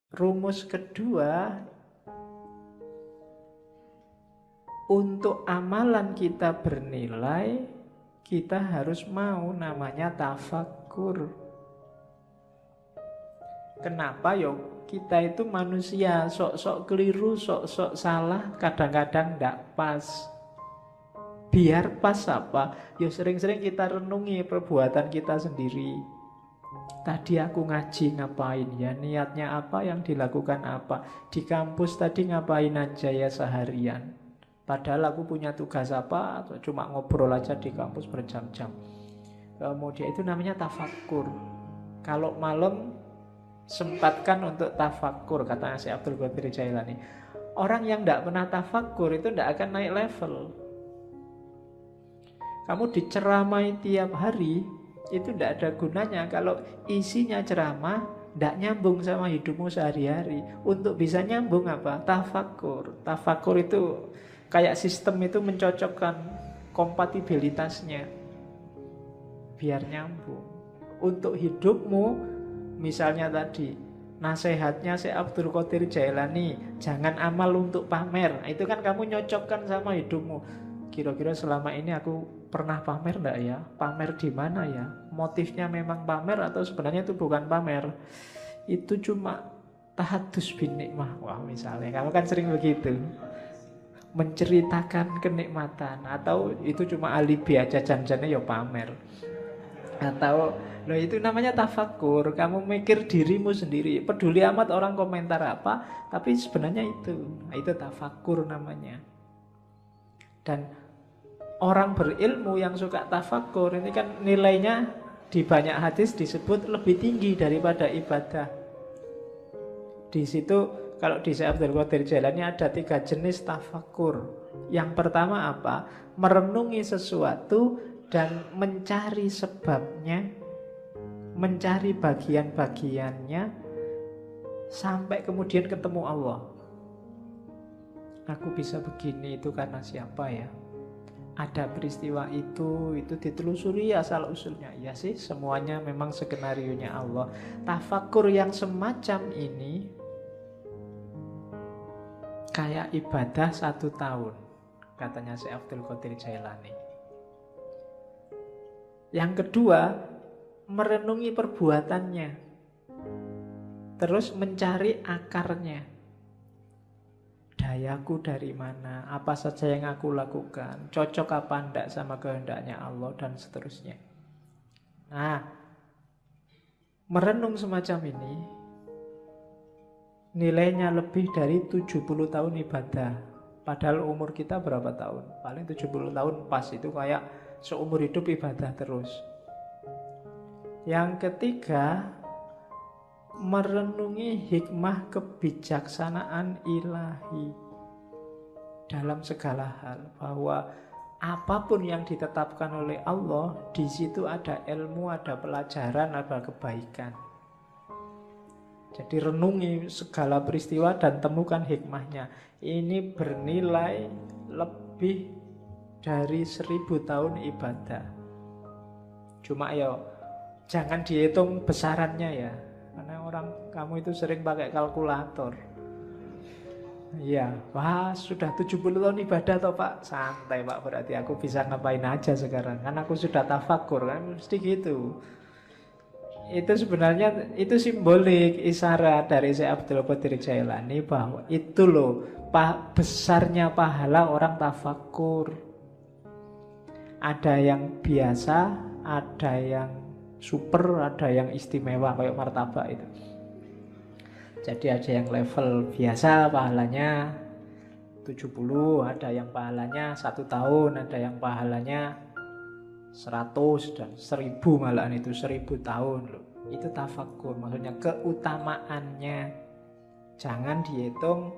Rumus kedua, untuk amalan kita bernilai, kita harus mau namanya tafakkur. Kenapa yo? Kita itu manusia, sok-sok keliru, sok-sok salah, kadang-kadang ndak pas. Biar pas apa? Yo sering-sering kita renungi perbuatan kita sendiri. Tadi aku ngaji ngapain ya? Niatnya apa, yang dilakukan apa? Di kampus tadi ngapain aja ya seharian? Padahal aku punya tugas apa? Atau cuma ngobrol aja di kampus berjam-jam. Kemudian itu namanya tafakkur. Kalau malam sempatkan untuk tafakkur, katanya si Abdul Qadir Jailani. Orang yang tidak pernah tafakkur itu tidak akan naik level. Kamu diceramai tiap hari, itu tidak ada gunanya kalau isinya ceramah tidak nyambung sama hidupmu sehari-hari. Untuk bisa nyambung apa? Tafakkur. Tafakkur itu kayak sistem itu mencocokkan kompatibilitasnya biar nyambung. Untuk hidupmu, misalnya tadi nasihatnya si Abdul Qadir Jailani, jangan amal untuk pamer. Itu kan kamu nyocokkan sama hidupmu. Kira-kira selama ini aku pernah pamer enggak ya? Pamer di mana ya? Motifnya memang pamer atau sebenarnya itu bukan pamer? Itu cuma tahadus bin nikmah. Wah, misalnya kamu kan sering begitu. Menceritakan kenikmatan, atau itu cuma alibi aja, janjinya ya pamer. Atau loh, itu namanya tafakkur. Kamu mikir dirimu sendiri, peduli amat orang komentar apa, tapi sebenarnya itu tafakkur namanya. Dan orang berilmu yang suka tafakkur ini kan nilainya di banyak hadis disebut lebih tinggi daripada ibadah. Di situ kalau di Syekh Abdul Qadir Jailani ada 3 jenis tafakkur. Yang pertama apa? Merenungi sesuatu dan mencari sebabnya, mencari bagian-bagiannya sampai kemudian ketemu Allah. Aku bisa begini itu karena siapa ya? Ada peristiwa itu ditelusuri asal usulnya. Ya sih, semuanya memang skenarionya Allah. Tafakkur yang semacam ini kayak ibadah 1 tahun, katanya Syekh Abdul Qadir Jailani. Yang kedua, merenungi perbuatannya, terus mencari akarnya. Dayaku dari mana, apa saja yang aku lakukan, cocok apa enggak sama kehendaknya Allah, dan seterusnya. Nah, merenung semacam ini nilainya lebih dari 70 tahun ibadah. Padahal umur kita berapa tahun? Paling 70 tahun pas, itu kayak seumur hidup ibadah terus. Yang ketiga, merenungi hikmah kebijaksanaan ilahi dalam segala hal, bahwa apapun yang ditetapkan oleh Allah, di situ ada ilmu, ada pelajaran, ada kebaikan. Jadi renungi segala peristiwa dan temukan hikmahnya. Ini bernilai lebih dari 1000 tahun ibadah. Cuma ya jangan dihitung besarannya ya, karena kamu itu sering pakai kalkulator. Iya, wah sudah 70 tahun ibadah toh Pak. Santai Pak, berarti aku bisa ngapain aja sekarang. Kan aku sudah tafakkur, kan mesti gitu. Itu sebenarnya itu simbolik, isyarat dari Syekh Abdul Qadir Jailani bahwa itu loh besarnya pahala orang tafakkur. Ada yang biasa, ada yang super, ada yang istimewa kayak martabak itu. Jadi ada yang level biasa pahalanya 70, ada yang pahalanya 1 tahun, ada yang pahalanya 100 dan 1000, malahan itu 1000 tahun loh. Itu tafakkur, maksudnya keutamaannya. Jangan dihitung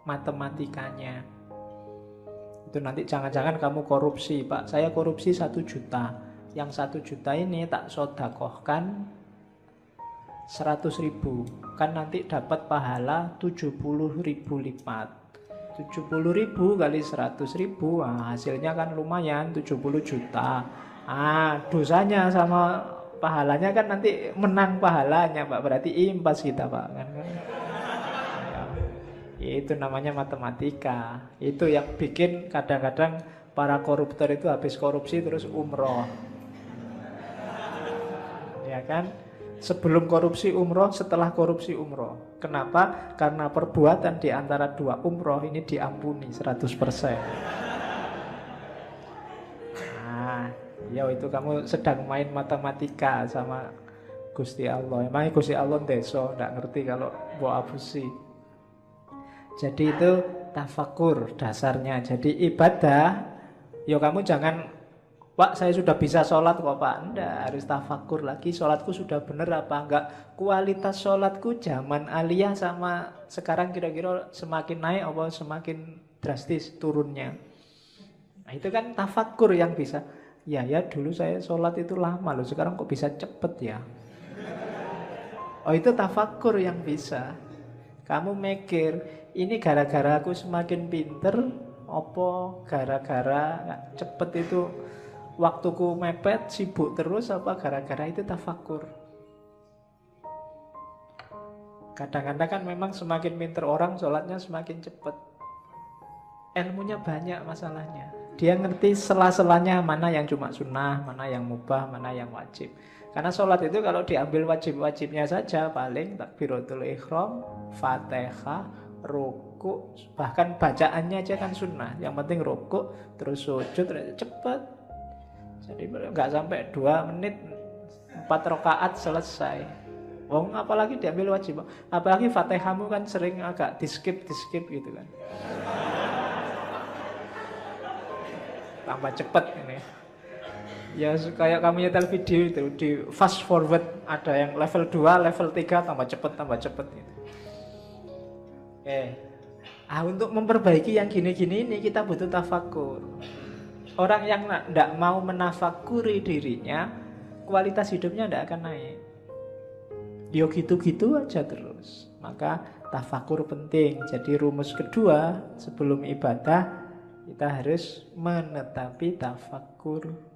matematikanya. Itu nanti jangan-jangan kamu korupsi, Pak. Saya korupsi 1 juta. Yang 1 juta ini tak sodakohkan 100.000. Kan nanti dapat pahala 70.000 lipat. 70.000 kali 100.000, hasilnya kan lumayan 70 juta. Dosanya sama pahalanya kan nanti menang pahalanya Pak. Berarti impas kita Pak kan. Itu namanya matematika. Itu yang bikin kadang-kadang para koruptor itu habis korupsi terus umroh. Ya kan? Sebelum korupsi umroh, setelah korupsi umroh. Kenapa? Karena perbuatan di antara dua umroh ini diampuni 100%. Nah, ya itu kamu sedang main matematika sama Gusti Allah. Emangnya Gusti Allah ndeso, nggak ngerti kalau mbok abusi. Jadi itu tafakur dasarnya. Jadi ibadah, ya kamu jangan, Pak saya sudah bisa sholat kok Pak. Enggak, harus tafakur lagi. Sholatku sudah bener apa enggak. Kualitas sholatku zaman aliyah sama sekarang kira-kira semakin naik apa semakin drastis turunnya. Nah itu kan tafakur yang bisa. Ya dulu saya sholat itu lama loh, sekarang kok bisa cepet ya. Oh itu tafakur yang bisa. Kamu mikir, ini gara-gara aku semakin pinter, apa gara-gara cepet itu waktuku mepet, sibuk terus, apa gara-gara itu tafakur. Kadang-kadang kan memang semakin pinter orang, sholatnya semakin cepet. Ilmunya banyak masalahnya. Dia ngerti sela-selanya mana yang cuma sunnah, mana yang mubah, mana yang wajib. Karena sholat itu kalau diambil wajib-wajibnya saja, paling takbiratul ihram, fatihah, ruku, bahkan bacaannya aja kan sunnah. Yang penting ruku, terus sujud, cepat. Jadi nggak sampai 2 menit, 4 rakaat selesai. Wong apalagi diambil wajib, apalagi fatihahmu kan sering agak di-skip gitu kan. Tambah cepat ini. Ya kayak kamu nyetel video itu di fast forward, ada yang level 2, level 3 tambah cepet gitu. Untuk memperbaiki yang gini-gini ini kita butuh tafakur. Orang yang tidak mau menafakuri dirinya, kualitas hidupnya tidak akan naik. Yo gitu-gitu aja terus. Maka tafakur penting. Jadi rumus kedua sebelum ibadah, kita harus menetapi tafakur